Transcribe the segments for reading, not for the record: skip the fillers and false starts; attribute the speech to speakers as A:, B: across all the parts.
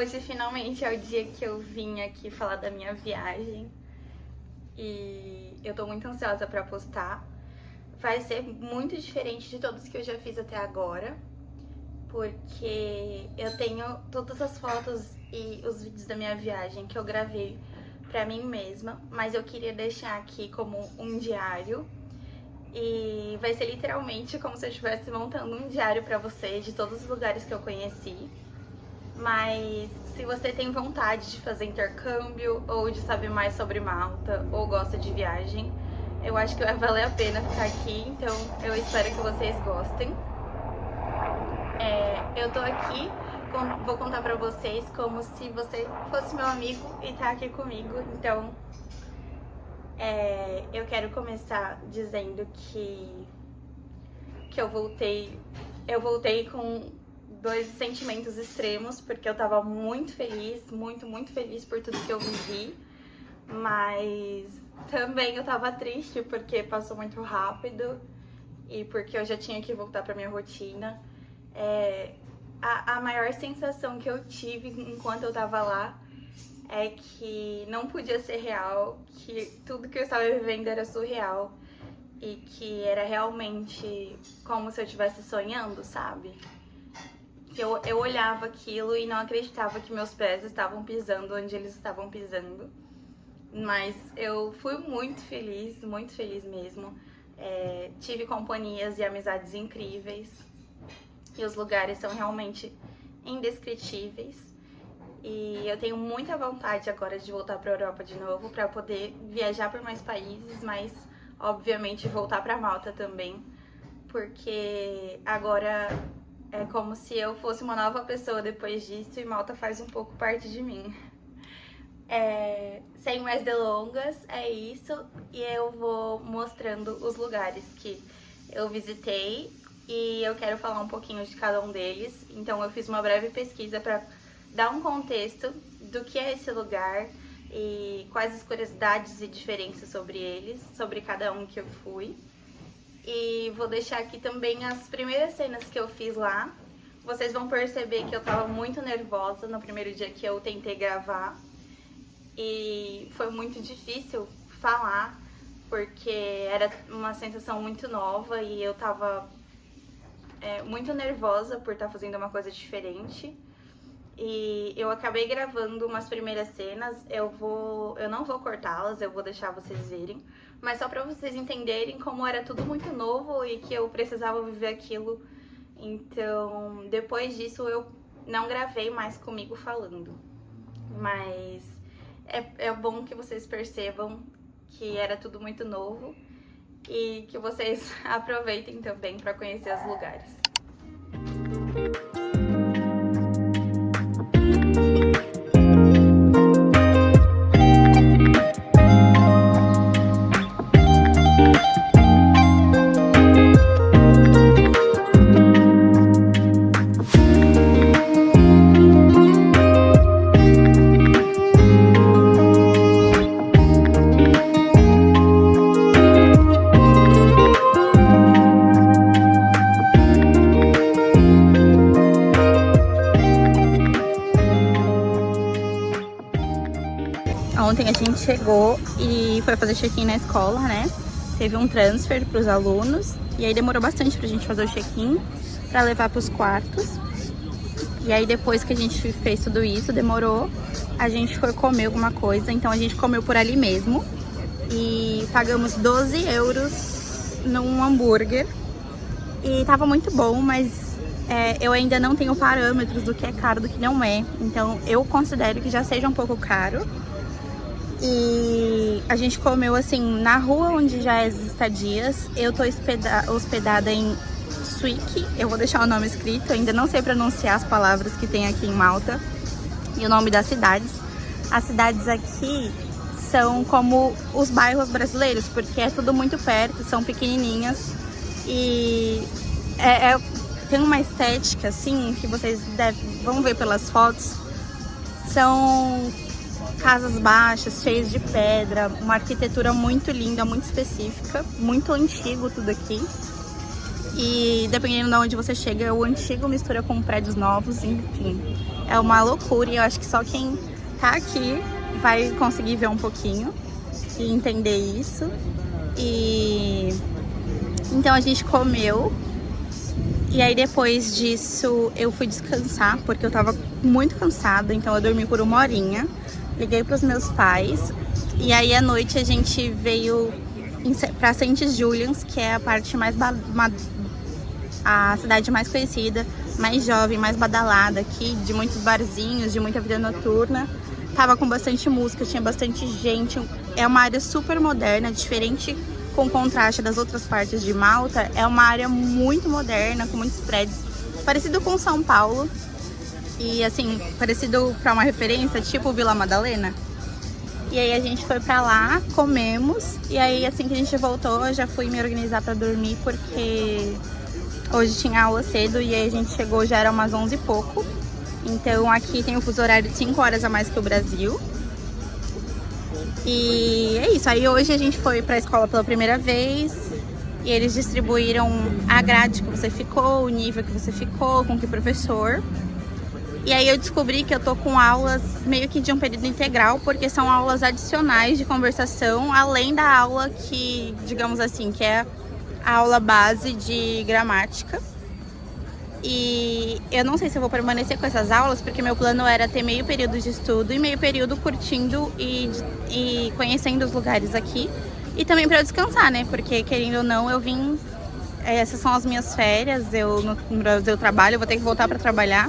A: Hoje finalmente é o dia que eu vim aqui falar da minha viagem e eu tô muito ansiosa pra postar. Vai ser muito diferente de todos que eu já fiz até agora, porque eu tenho todas as fotos e os vídeos da minha viagem que eu gravei pra mim mesma, mas eu queria deixar aqui como um diário. E vai ser literalmente como se eu estivesse montando um diário pra você de todos os lugares que eu conheci. Mas se você tem vontade de fazer intercâmbio ou de saber mais sobre Malta ou gosta de viagem, eu acho que vai valer a pena ficar aqui, então eu espero que vocês gostem. Eu tô aqui, vou contar pra vocês como se você fosse meu amigo e tá aqui comigo, então eu quero começar dizendo que eu voltei com dois sentimentos extremos, porque eu tava muito feliz, muito feliz por tudo que eu vivi, mas também eu tava triste porque passou muito rápido e porque eu já tinha que voltar pra minha rotina. A maior sensação que eu tive enquanto eu tava lá é que não podia ser real, que tudo que eu estava vivendo era surreal e que era realmente como se eu estivesse sonhando, sabe? Eu olhava aquilo e não acreditava que meus pés estavam pisando onde eles estavam pisando. Mas eu fui muito feliz mesmo. Tive companhias e amizades incríveis. E os lugares são realmente indescritíveis. E eu tenho muita vontade agora de voltar para a Europa de novo, para poder viajar por mais países, mas obviamente voltar para Malta também, porque agora é como se eu fosse uma nova pessoa depois disso e Malta faz um pouco parte de mim. Sem mais delongas, é isso, e eu vou mostrando os lugares que eu visitei e eu quero falar um pouquinho de cada um deles. Então eu fiz uma breve pesquisa para dar um contexto do que é esse lugar e quais as curiosidades e diferenças sobre eles, sobre cada um que eu fui. E vou deixar aqui também as primeiras cenas que eu fiz lá. Vocês vão perceber que eu tava muito nervosa no primeiro dia que eu tentei gravar. E foi muito difícil falar, porque era uma sensação muito nova e eu tava muito nervosa por estar fazendo uma coisa diferente. E eu acabei gravando umas primeiras cenas, eu não vou cortá-las, eu vou deixar vocês verem, mas só pra vocês entenderem como era tudo muito novo e que eu precisava viver aquilo. Então, depois disso eu não gravei mais comigo falando, mas é bom que vocês percebam que era tudo muito novo e que vocês aproveitem também pra conhecer os lugares. Ontem a gente chegou e foi fazer check-in na escola, né? Teve um transfer para os alunos e aí demorou bastante pra gente fazer o check-in para levar para os quartos. E aí depois que a gente fez tudo isso, demorou, a gente foi comer alguma coisa, então a gente comeu por ali mesmo e pagamos 12 euros num hambúrguer e tava muito bom, mas eu ainda não tenho parâmetros do que é caro e do que não é, então eu considero que já seja um pouco caro. E a gente comeu assim na rua onde já é as estadias. Eu tô hospedada em Zwick, eu vou deixar o nome escrito, eu ainda não sei pronunciar as palavras que tem aqui em Malta e o nome das cidades. As cidades aqui são como os bairros brasileiros, porque é tudo muito perto, são pequenininhas e tem uma estética assim que vocês vão ver pelas fotos. São casas baixas, cheias de pedra, uma arquitetura muito linda, muito específica, muito antigo tudo aqui. E dependendo de onde você chega, o antigo mistura com prédios novos, enfim. é uma loucura e eu acho que só quem tá aqui vai conseguir ver um pouquinho e entender isso. E então a gente comeu e aí depois disso eu fui descansar porque eu tava muito cansada, então eu dormi por 1 horinha. Liguei pros meus pais e aí à noite a gente veio pra St. Julian's, que é a parte mais a cidade mais conhecida, mais jovem, mais badalada aqui, de muitos barzinhos, de muita vida noturna. Tava com bastante música, tinha bastante gente. É uma área super moderna, diferente com contraste das outras partes de Malta. É uma área muito moderna, com muitos prédios, parecido com São Paulo. E assim, parecido pra uma referência, tipo Vila Madalena. E aí a gente foi pra lá, comemos. E aí assim que a gente voltou, eu já fui me organizar pra dormir, porque hoje tinha aula cedo e aí a gente chegou, já era umas 11 e pouco. Então aqui tem um fuso horário de 5 horas a mais que o Brasil. E é isso, aí hoje a gente foi pra escola pela primeira vez. E eles distribuíram a grade que você ficou, o nível que você ficou, com que professor. E aí eu descobri que eu tô com aulas meio que de um período integral, porque são aulas adicionais de conversação, além da aula que, digamos assim, que é a aula base de gramática. E eu não sei se eu vou permanecer com essas aulas, porque meu plano era ter meio período de estudo e meio período curtindo e conhecendo os lugares aqui. E também para eu descansar, né? Porque, querendo ou não, eu vim... Essas são as minhas férias, no Brasil eu trabalho, eu vou ter que voltar para trabalhar.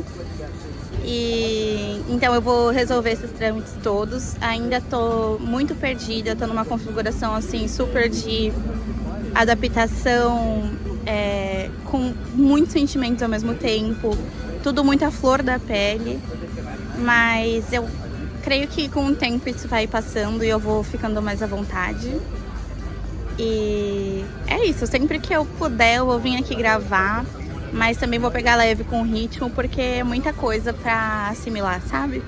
A: E então eu vou resolver esses trâmites todos. Ainda tô muito perdida, tô numa configuração assim super de adaptação, com muitos sentimentos ao mesmo tempo, tudo muito à flor da pele, mas eu creio que com o tempo isso vai passando e eu vou ficando mais à vontade. E é isso, sempre que eu puder eu vou vir aqui gravar, mas também vou pegar leve com o ritmo, porque é muita coisa pra assimilar, sabe?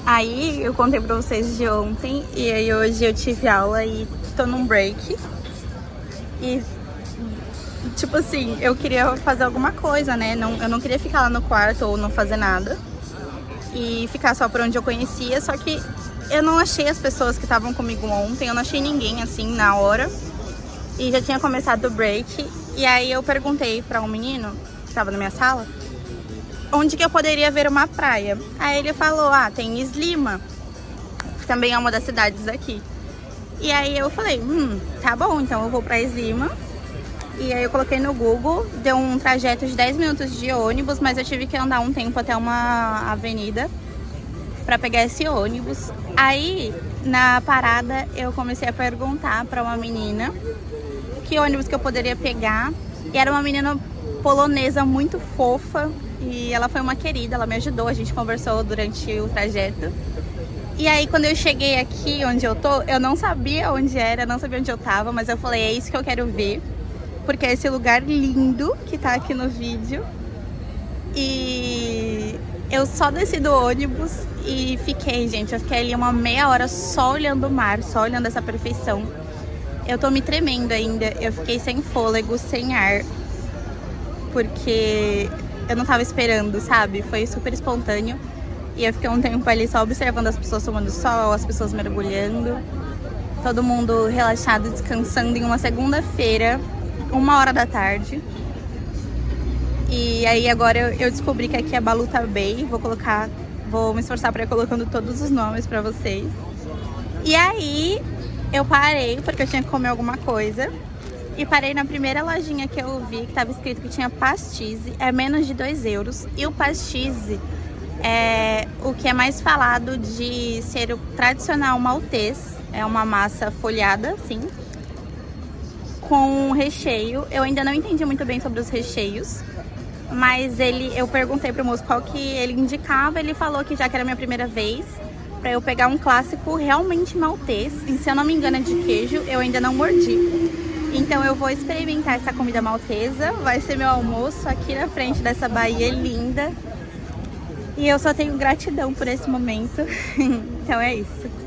A: Aí eu contei pra vocês de ontem, e aí hoje eu tive aula e tô num break. E, tipo assim, eu queria fazer alguma coisa, né? Eu não queria ficar lá no quarto ou não fazer nada. E ficar só por onde eu conhecia, só que eu não achei as pessoas que estavam comigo ontem, eu não achei ninguém assim na hora. E já tinha começado o break. E aí eu perguntei pra um menino que tava na minha sala onde que eu poderia ver uma praia. Aí ele falou, tem Islima, que também é uma das cidades daqui. E aí eu falei, tá bom, então eu vou pra Islima. E aí eu coloquei no Google, deu um trajeto de 10 minutos de ônibus, mas eu tive que andar um tempo até uma avenida pra pegar esse ônibus. Aí, na parada, eu comecei a perguntar pra uma menina que ônibus que eu poderia pegar. E era uma menina polonesa muito fofa e ela foi uma querida, ela me ajudou, a gente conversou durante o trajeto. E aí quando eu cheguei aqui onde eu tô, eu não sabia onde era, não sabia onde eu tava, mas eu falei, é isso que eu quero ver, porque é esse lugar lindo que tá aqui no vídeo. E eu só desci do ônibus e fiquei, gente, eu fiquei ali uma meia hora só olhando o mar, só olhando essa perfeição. Eu tô me tremendo ainda, eu fiquei sem fôlego, sem ar, porque eu não tava esperando, sabe? Foi super espontâneo. E eu fiquei um tempo ali só observando as pessoas tomando sol, as pessoas mergulhando. Todo mundo relaxado, descansando em uma segunda-feira, 1h da tarde. E aí agora eu descobri que aqui é Baluta Bay. Vou me esforçar pra ir colocando todos os nomes pra vocês. E aí eu parei, porque eu tinha que comer alguma coisa. E parei na primeira lojinha que eu vi, que tava escrito que tinha pastis, é menos de 2 euros. E o pastis é o que é mais falado de ser o tradicional maltês. É uma massa folhada, assim, com recheio. Eu ainda não entendi muito bem sobre os recheios, mas eu perguntei pro moço qual que ele indicava. Ele falou que já que era a minha primeira vez, pra eu pegar um clássico realmente maltês. E se eu não me engano é de queijo, eu ainda não mordi. Então eu vou experimentar essa comida maltesa, vai ser meu almoço aqui na frente dessa baía linda. E eu só tenho gratidão por esse momento, então é isso.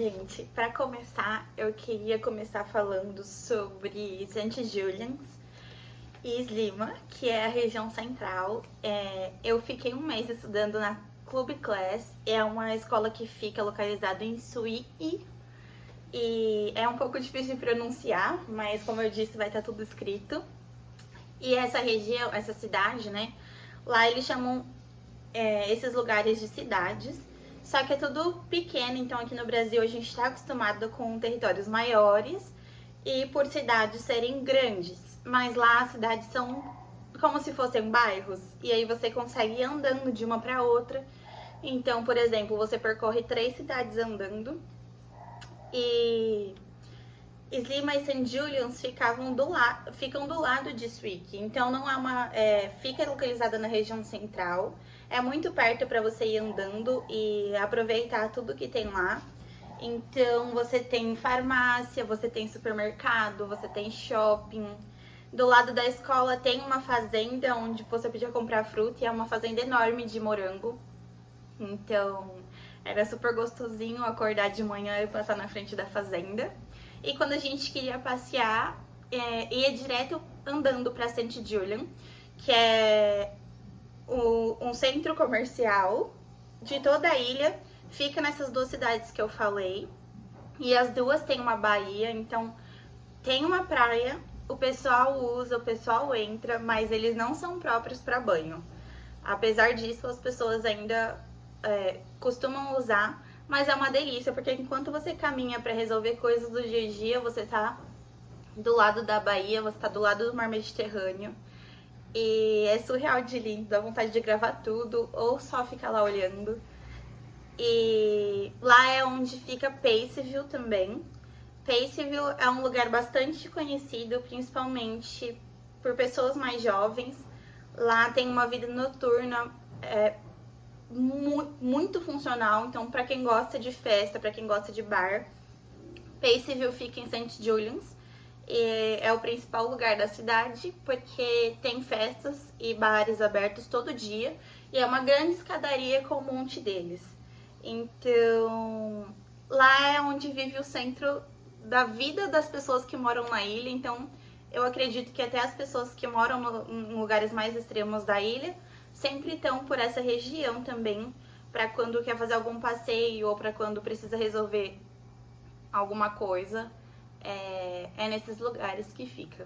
A: gente, para começar, eu queria começar falando sobre St. Julian's e Sliema, que é a região central. Eu fiquei um mês estudando na Club Class, é uma escola que fica localizada em Sui e é um pouco difícil de pronunciar, mas como eu disse, vai estar tudo escrito. E essa região, essa cidade, né, lá eles chamam esses lugares de cidades. Só que é tudo pequeno, então aqui no Brasil a gente está acostumado com territórios maiores e por cidades serem grandes. Mas lá as cidades são como se fossem bairros e aí você consegue ir andando de uma para outra. Então, por exemplo, você percorre 3 cidades andando e Sliema e St. Julian's ficam do lado de Swick. Então não é uma, fica localizada na região central. É muito perto para você ir andando e aproveitar tudo que tem lá. Então você tem farmácia, você tem supermercado, você tem shopping. Do lado da escola tem uma fazenda onde você podia comprar fruta e é uma fazenda enorme de morango. Então era super gostosinho acordar de manhã e passar na frente da fazenda. E quando a gente queria passear, ia direto andando para St. Julian, que é um centro comercial de toda a ilha. Fica nessas 2 cidades que eu falei. E as 2 têm uma baía, então tem uma praia, o pessoal usa, o pessoal entra, mas eles não são próprios para banho. Apesar disso, as pessoas ainda costumam usar. Mas é uma delícia, porque enquanto você caminha para resolver coisas do dia a dia, você tá do lado da Bahia, você tá do lado do Mar Mediterrâneo. E é surreal de lindo, dá vontade de gravar tudo ou só ficar lá olhando. E lá é onde fica Paceville também. Paceville é um lugar bastante conhecido, principalmente por pessoas mais jovens. Lá tem uma vida noturna muito funcional, então para quem gosta de festa, para quem gosta de bar, Paceville fica em St. Julian's, e é o principal lugar da cidade porque tem festas e bares abertos todo dia e é uma grande escadaria com um monte deles. Então lá é onde vive o centro da vida das pessoas que moram na ilha, então eu acredito que até as pessoas que moram em lugares mais extremos da ilha sempre estão por essa região também, para quando quer fazer algum passeio ou para quando precisa resolver alguma coisa, é nesses lugares que fica.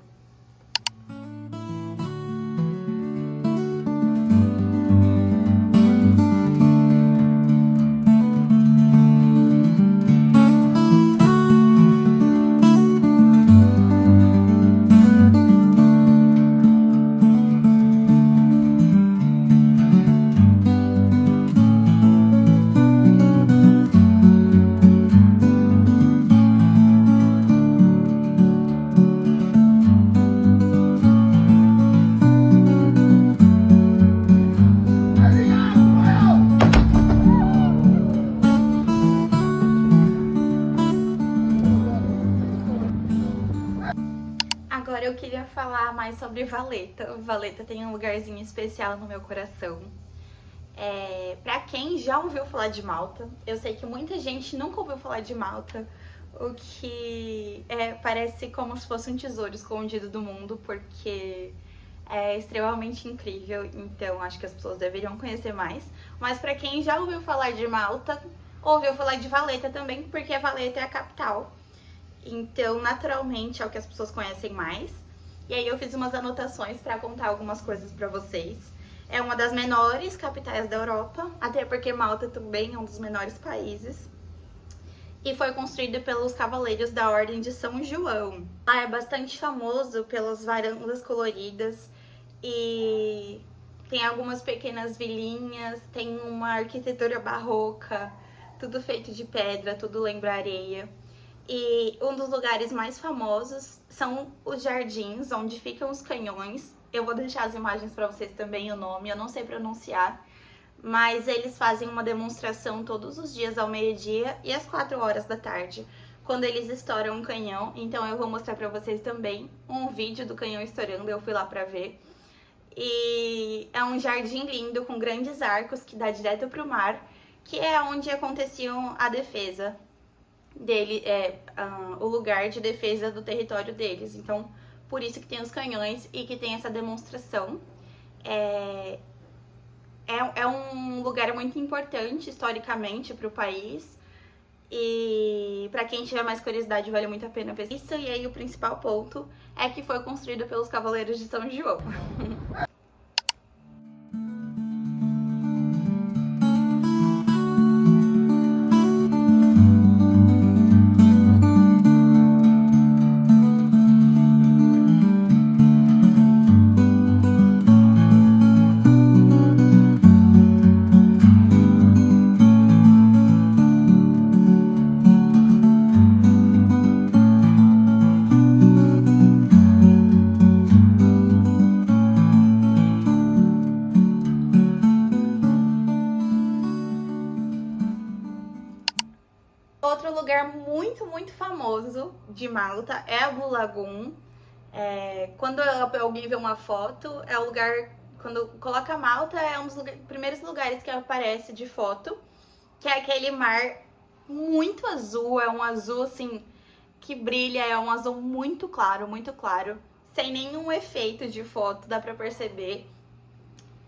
A: Agora eu queria falar mais sobre Valletta. Valletta tem um lugarzinho especial no meu coração. Pra quem já ouviu falar de Malta, eu sei que muita gente nunca ouviu falar de Malta, o que parece como se fosse um tesouro escondido do mundo, porque é extremamente incrível, então acho que as pessoas deveriam conhecer mais. Mas pra quem já ouviu falar de Malta, ouviu falar de Valletta também, porque a Valletta é a capital. Então, naturalmente, é o que as pessoas conhecem mais. E aí eu fiz umas anotações para contar algumas coisas para vocês. É uma das menores capitais da Europa, até porque Malta também é um dos menores países. E foi construído pelos Cavaleiros da Ordem de São João. Lá é bastante famoso pelas varandas coloridas e tem algumas pequenas vilinhas, tem uma arquitetura barroca, tudo feito de pedra, tudo lembra areia. E um dos lugares mais famosos são os jardins, onde ficam os canhões. Eu vou deixar as imagens para vocês também, o nome, eu não sei pronunciar. Mas eles fazem uma demonstração todos os dias ao meio-dia e às 4 horas da tarde, quando eles estouram um canhão. Então eu vou mostrar para vocês também um vídeo do canhão estourando, eu fui lá para ver. E é um jardim lindo, com grandes arcos que dá direto para o mar, que é onde aconteciam a defesa dele, o lugar de defesa do território deles. Então, por isso que tem os canhões e que tem essa demonstração. É um lugar muito importante historicamente para o país. E para quem tiver mais curiosidade, vale muito a pena pesquisar. E aí o principal ponto é que foi construído pelos Cavaleiros de São João. Outro lugar muito famoso de Malta é a Blue Lagoon. Quando alguém vê uma foto, é o lugar... Quando coloca Malta, é um dos primeiros lugares que aparece de foto. Que é aquele mar muito azul, é um azul assim que brilha, é um azul muito claro, sem nenhum efeito de foto, dá pra perceber.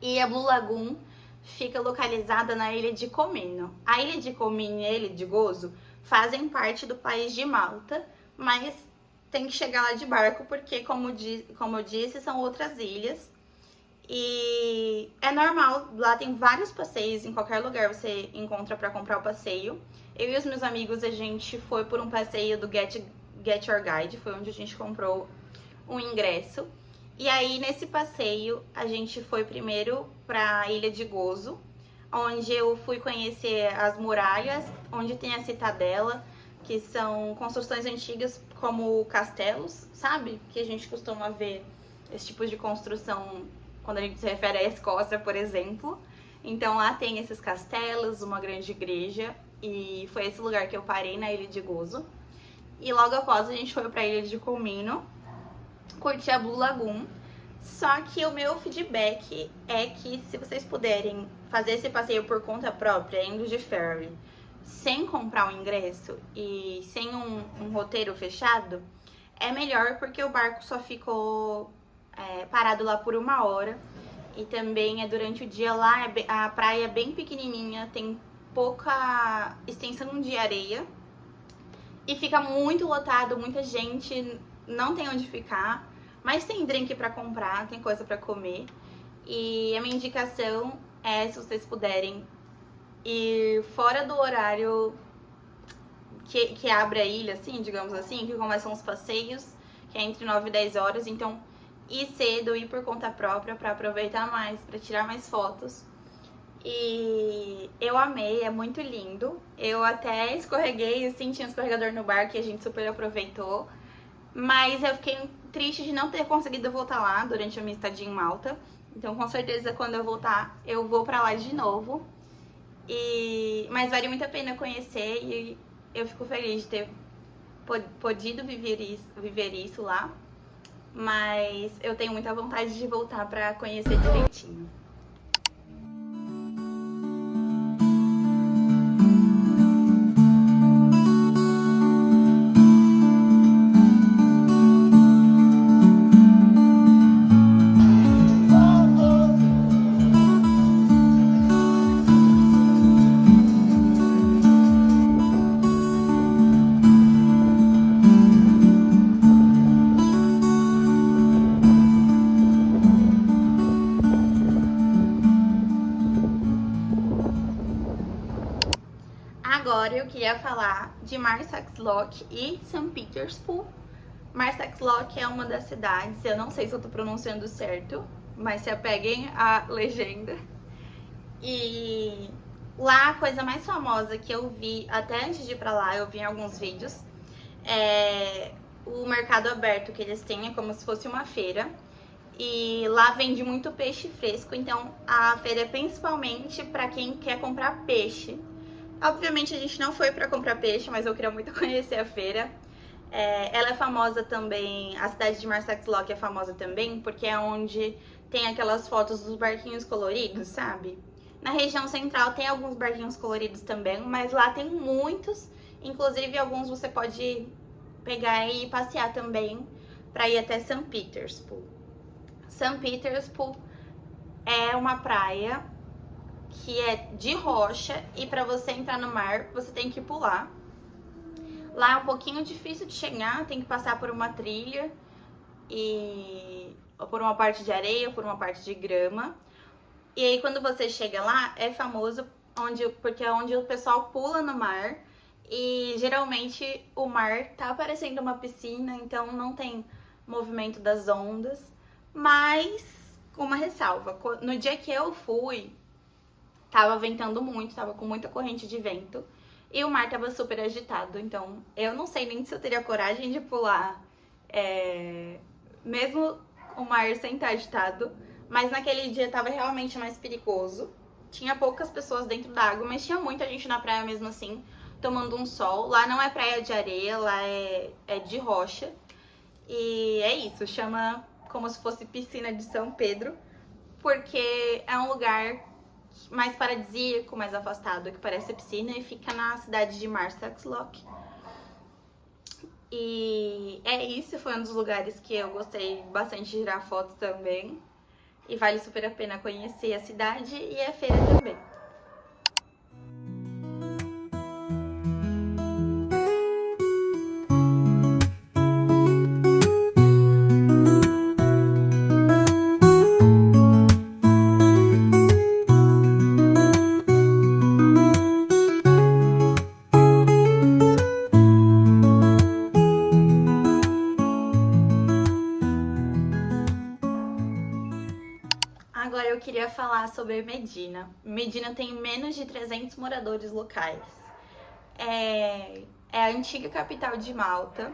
A: E a Blue Lagoon fica localizada na ilha de Comino. A ilha de Comino e a ilha de Gozo fazem parte do país de Malta, mas tem que chegar lá de barco porque, como eu disse, são outras ilhas. E é normal, lá tem vários passeios, em qualquer lugar você encontra para comprar o passeio. Eu e os meus amigos, a gente foi por um passeio do Get Your Guide, foi onde a gente comprou um ingresso. E aí, nesse passeio, a gente foi primeiro para a Ilha de Gozo, onde eu fui conhecer as muralhas, onde tem a Citadela, que são construções antigas como castelos, sabe? Que a gente costuma ver esse tipo de construção quando a gente se refere à Escócia, por exemplo. Então lá tem esses castelos, uma grande igreja, e foi esse lugar que eu parei na Ilha de Gozo. E logo após a gente foi para a Ilha de Comino, curtir a Blue Lagoon. Só que o meu feedback é que se vocês puderem fazer esse passeio por conta própria, indo de ferry, sem comprar um ingresso e sem um roteiro fechado, é melhor porque o barco só ficou parado lá por 1 hora. E também durante o dia lá, a praia é bem pequenininha, tem pouca extensão de areia. E fica muito lotado, muita gente, não tem onde ficar. Mas tem drink pra comprar, tem coisa pra comer. E a minha indicação é, se vocês puderem, ir fora do horário que abre a ilha, assim, digamos assim, que começam os passeios, que é entre 9 e 10 horas. Então, ir cedo, ir por conta própria pra aproveitar mais, pra tirar mais fotos. E eu amei, é muito lindo. Eu até escorreguei, assim, tinha um escorregador no barco e a gente super aproveitou. Mas eu fiquei triste de não ter conseguido voltar lá durante a minha estadia em Malta. Então, com certeza, quando eu voltar, eu vou pra lá de novo. Mas vale muito a pena conhecer e eu fico feliz de ter podido viver isso lá. Mas eu tenho muita vontade de voltar pra conhecer direitinho. Agora eu queria falar de Marsaxlokk e St. Petersburg. Marsaxlokk é uma das cidades, eu não sei se eu tô pronunciando certo, mas se apeguem à legenda. E lá a coisa mais famosa que eu vi, até antes de ir pra lá, eu vi em alguns vídeos, é o mercado aberto que eles têm, é como se fosse uma feira. E lá vende muito peixe fresco, então a feira é principalmente para quem quer comprar peixe. Obviamente a gente não foi para comprar peixe, mas eu queria muito conhecer a feira. Ela é famosa também, a cidade de Marsaxlokk é famosa também, porque é onde tem aquelas fotos dos barquinhos coloridos, sabe? Na região central tem alguns barquinhos coloridos também, mas lá tem muitos Inclusive, alguns você pode pegar e passear também para ir até St. Petersburg. St. Petersburg é uma praia que é de rocha e para você entrar no mar, você tem que pular. Lá é um pouquinho difícil de chegar, tem que passar por uma trilha e por uma parte de areia, por uma parte de grama. E aí quando você chega lá, é famoso porque é onde o pessoal pula no mar. E geralmente o mar tá parecendo uma piscina, então não tem movimento das ondas. Mas com uma ressalva, no dia que eu fui, tava ventando muito, tava com muita corrente de vento. E o mar tava super agitado, então eu não sei nem se eu teria coragem de pular, mesmo o mar sem estar agitado. Mas naquele dia tava realmente mais perigoso. Tinha poucas pessoas dentro da água, mas tinha muita gente na praia mesmo assim, tomando um sol. Lá não é praia de areia, lá é de rocha. E é isso, chama como se fosse piscina de São Pedro, porque é um lugar mais paradisíaco, mais afastado, que parece piscina, e fica na cidade de Marsaxlokk. E é isso, foi um dos lugares que eu gostei bastante de tirar foto também. E vale super a pena conhecer a cidade e a feira também. Agora eu queria falar sobre Medina. Medina tem menos de 300 moradores locais. É a antiga capital de Malta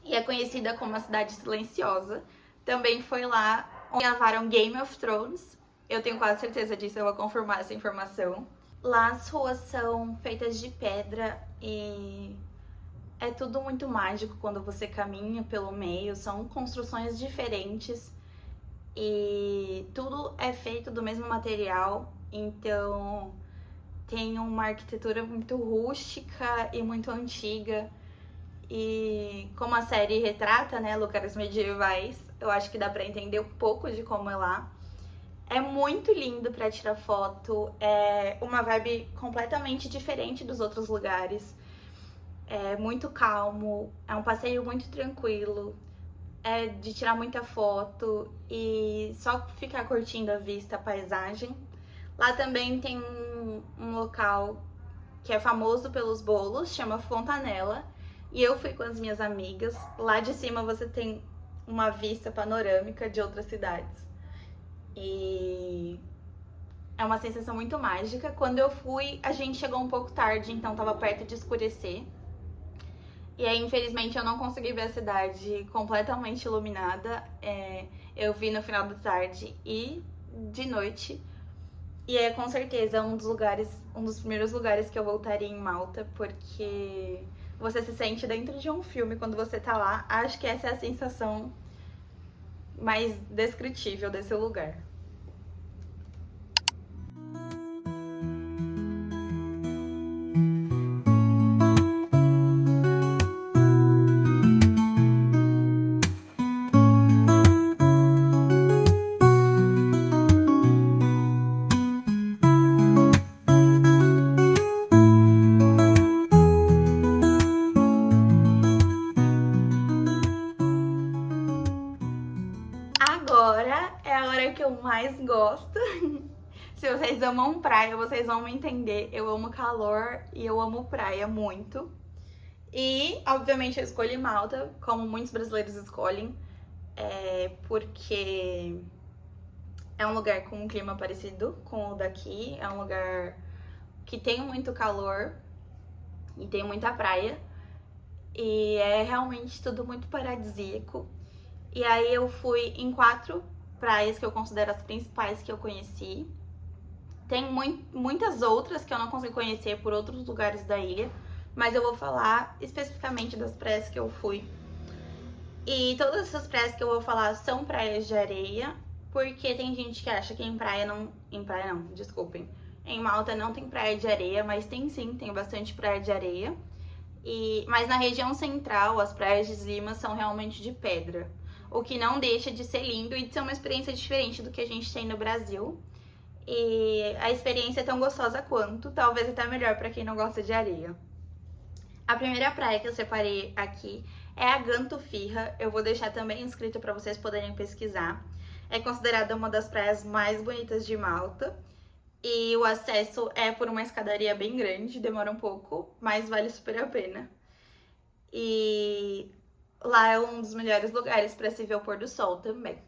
A: e é conhecida como a cidade silenciosa. Também foi lá onde gravaram Game of Thrones. Eu tenho quase certeza disso, eu vou confirmar essa informação. Lá as ruas são feitas de pedra e é tudo muito mágico quando você caminha pelo meio. São construções diferentes. E tudo é feito do mesmo material, então tem uma arquitetura muito rústica e muito antiga. E como a série retrata, né, lugares medievais, eu acho que dá pra entender um pouco de como é lá. É muito lindo pra tirar foto, é uma vibe completamente diferente dos outros lugares. É muito calmo, é um passeio muito tranquilo. É de tirar muita foto e só ficar curtindo a vista, a paisagem. Lá também tem um local que é famoso pelos bolos, chama Fontanella. E eu fui com as minhas amigas. Lá de cima você tem uma vista panorâmica de outras cidades. E é uma sensação muito mágica. Quando eu fui, a gente chegou um pouco tarde, então tava perto de escurecer. E aí, infelizmente, eu não consegui ver a cidade completamente iluminada. Eu vi no final da tarde e de noite. E é com certeza um dos primeiros lugares que eu voltaria em Malta, porque você se sente dentro de um filme quando você tá lá. Acho que essa é a sensação mais descritível desse lugar. Agora é a hora que eu mais gosto. Se vocês amam praia, vocês vão me entender. Eu amo calor e eu amo praia muito. E, obviamente, eu escolhi Malta, como muitos brasileiros escolhem, porque é um lugar com um clima parecido com o daqui. É um lugar que tem muito calor e tem muita praia. E é realmente tudo muito paradisíaco. E aí eu fui em 4 praias que eu considero as principais que eu conheci. Tem muitas outras que eu não consegui conhecer por outros lugares da ilha, mas eu vou falar especificamente das praias que eu fui. E todas essas praias que eu vou falar são praias de areia, porque tem gente que acha que em praia não, desculpem. Em Malta não tem praia de areia, mas tem sim, tem bastante praia de areia. Mas na região central, as praias de Lima são realmente de pedra, o que não deixa de ser lindo e de ser uma experiência diferente do que a gente tem no Brasil. E a experiência é tão gostosa quanto, talvez até melhor para quem não gosta de areia. A primeira praia que eu separei aqui é a Gantufirra. Eu vou deixar também inscrito para vocês poderem pesquisar. É considerada uma das praias mais bonitas de Malta. E o acesso é por uma escadaria bem grande, demora um pouco, mas vale super a pena. E lá é um dos melhores lugares para se ver o pôr do sol também.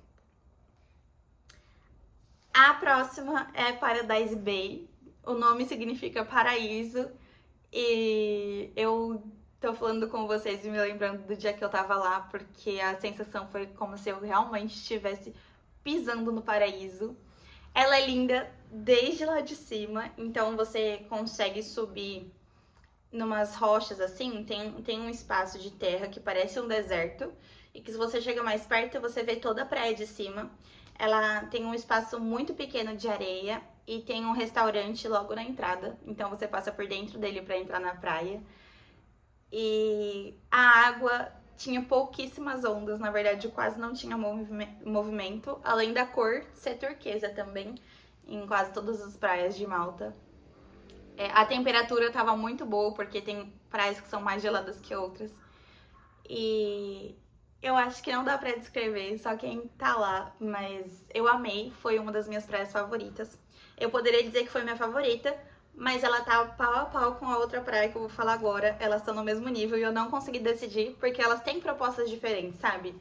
A: A próxima é Paradise Bay. O nome significa paraíso. E eu tô falando com vocês e me lembrando do dia que eu tava lá, porque a sensação foi como se eu realmente estivesse pisando no paraíso. Ela é linda desde lá de cima, então você consegue subir numas rochas assim, tem um espaço de terra que parece um deserto, e que se você chega mais perto, você vê toda a praia de cima. Ela tem um espaço muito pequeno de areia e tem um restaurante logo na entrada, então você passa por dentro dele para entrar na praia. E a água tinha pouquíssimas ondas, na verdade quase não tinha movimento, além da cor ser turquesa também, em quase todas as praias de Malta. A temperatura estava muito boa, porque tem praias que são mais geladas que outras. E eu acho que não dá pra descrever, só quem tá lá, mas eu amei, foi uma das minhas praias favoritas. Eu poderia dizer que foi minha favorita, mas ela tá pau a pau com a outra praia que eu vou falar agora. Elas estão no mesmo nível e eu não consegui decidir, porque elas têm propostas diferentes, sabe?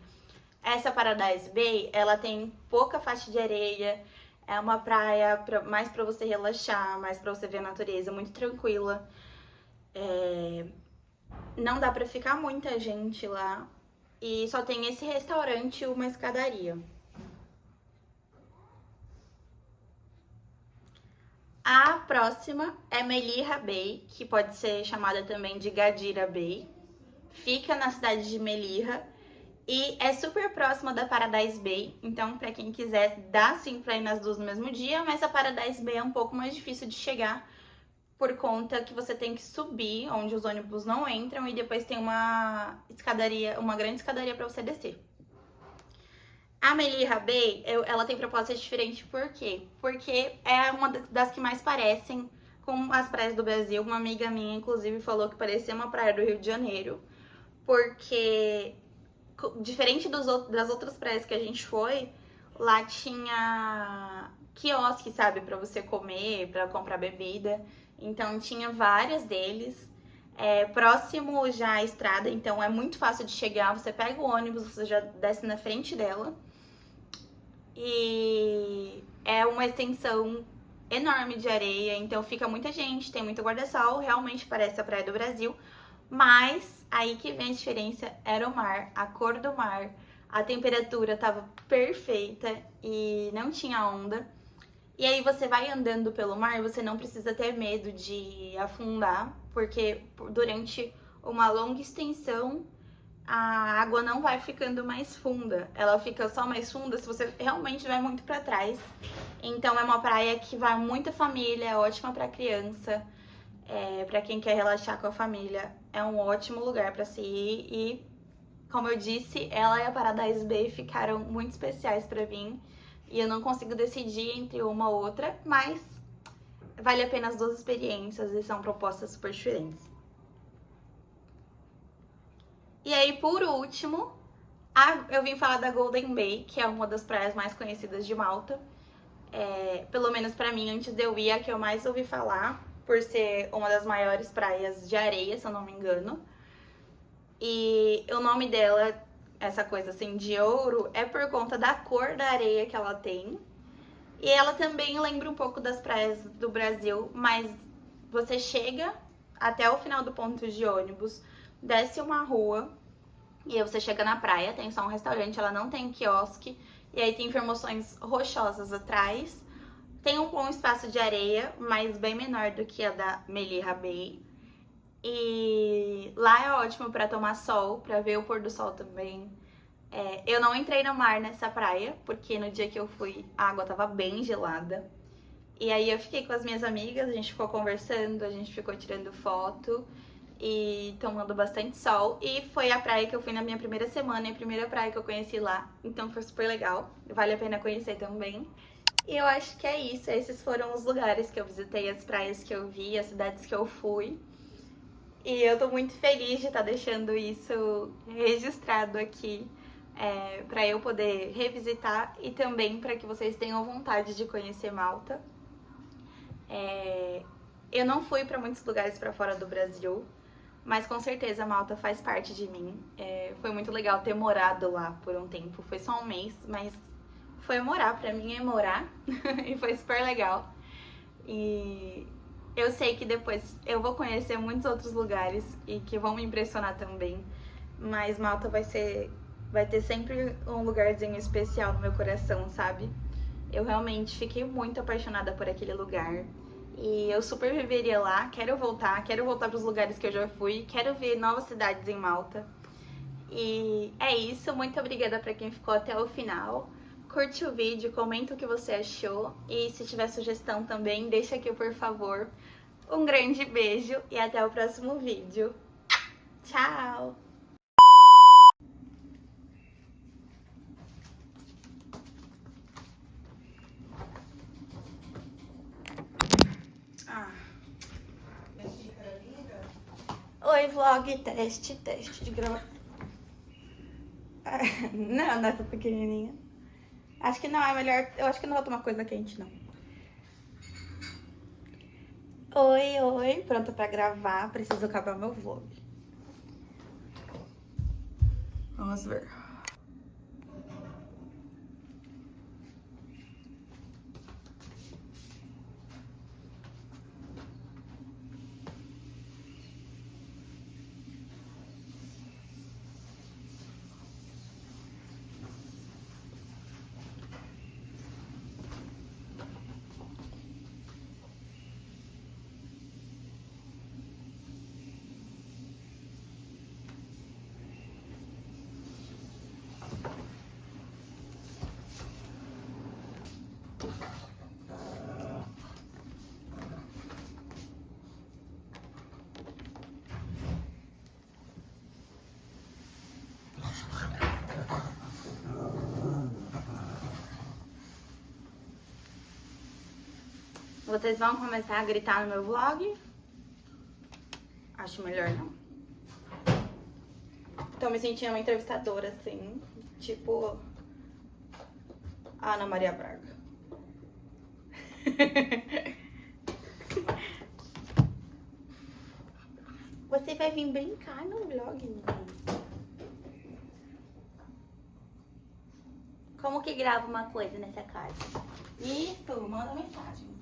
A: Essa Paradise Bay, ela tem pouca faixa de areia, é uma praia mais pra você relaxar, mais pra você ver a natureza, muito tranquila. Não dá pra ficar muita gente lá. E só tem esse restaurante e uma escadaria. A próxima é Melilla Bay, que pode ser chamada também de Gadira Bay. Fica na cidade de Melilla e é super próxima da Paradise Bay. Então, para quem quiser, dá sim para ir nas duas no mesmo dia, mas a Paradise Bay é um pouco mais difícil de chegar por conta que você tem que subir onde os ônibus não entram e depois tem uma escadaria, uma grande escadaria para você descer. A Melilla Bay, ela tem propostas diferentes, por quê? Porque é uma das que mais parecem com as praias do Brasil. Uma amiga minha, inclusive, falou que parecia uma praia do Rio de Janeiro, porque, diferente das outras praias que a gente foi, lá tinha quiosque, sabe, pra você comer, pra comprar bebida. Então tinha várias deles. Próximo já à estrada, então é muito fácil de chegar. Você pega o ônibus, você já desce na frente dela. E é uma extensão enorme de areia, então fica muita gente, tem muito guarda-sol, realmente parece a praia do Brasil. Mas aí que vem a diferença, era o mar, a cor do mar, a temperatura tava perfeita e não tinha onda. E aí você vai andando pelo mar, você não precisa ter medo de afundar, porque durante uma longa extensão a água não vai ficando mais funda. Ela fica só mais funda se você realmente vai muito para trás. Então é uma praia que vai muita família, é ótima para criança, para quem quer relaxar com a família. É um ótimo lugar para se ir e, como eu disse, ela e a Paradise Bay ficaram muito especiais para mim. E eu não consigo decidir entre uma ou outra, mas vale a pena as duas experiências e são propostas super diferentes. E aí, por último, eu vim falar da Golden Bay, que é uma das praias mais conhecidas de Malta. Pelo menos pra mim, antes de eu ir, a que eu mais ouvi falar, por ser uma das maiores praias de areia, se eu não me engano. E o nome dela, essa coisa assim de ouro, é por conta da cor da areia que ela tem. E ela também lembra um pouco das praias do Brasil, mas você chega até o final do ponto de ônibus, desce uma rua e aí você chega na praia, tem só um restaurante, ela não tem quiosque, e aí tem formações rochosas atrás. Tem um bom espaço de areia, mas bem menor do que a da Melilla Bay. E lá é ótimo para tomar sol, para ver o pôr do sol também. Eu não entrei no mar nessa praia, porque no dia que eu fui a água tava bem gelada. E aí eu fiquei com as minhas amigas, a gente ficou conversando, a gente ficou tirando foto. e tomando bastante sol. E foi a praia que eu fui na minha primeira semana e a primeira praia que eu conheci lá. Então foi super legal, vale a pena conhecer também. E eu acho que é isso, esses foram os lugares que eu visitei, as praias que eu vi, as cidades que eu fui. E eu tô muito feliz de estar deixando isso registrado aqui, para eu poder revisitar e também para que vocês tenham vontade de conhecer Malta. Eu não fui para muitos lugares para fora do Brasil, mas com certeza Malta faz parte de mim. Foi muito legal ter morado lá por um tempo, foi só um mês, mas foi morar, pra mim é morar, e foi super legal. E eu sei que depois eu vou conhecer muitos outros lugares e que vão me impressionar também, mas Malta vai ter sempre um lugarzinho especial no meu coração, sabe? Eu realmente fiquei muito apaixonada por aquele lugar e eu super viveria lá. Quero voltar para os lugares que eu já fui, quero ver novas cidades em Malta. E é isso, muito obrigada para quem ficou até o final. Curte o vídeo, comenta o que você achou e se tiver sugestão também, deixa aqui por favor. Um grande beijo e até o próximo vídeo. Tchau! Oi, vlog, teste de gravação. Não, nessa pequenininha. Acho que não, é melhor. Eu acho que não vou tomar coisa quente, não. Oi, pronta pra gravar. Preciso acabar meu vlog. Vamos ver. Vocês vão começar a gritar no meu vlog? Acho melhor não. Tô me sentindo uma entrevistadora, assim, tipo a Ana Maria Braga. Você vai vir brincar no vlog, né? Como que grava uma coisa nessa casa? Isso, manda mensagem.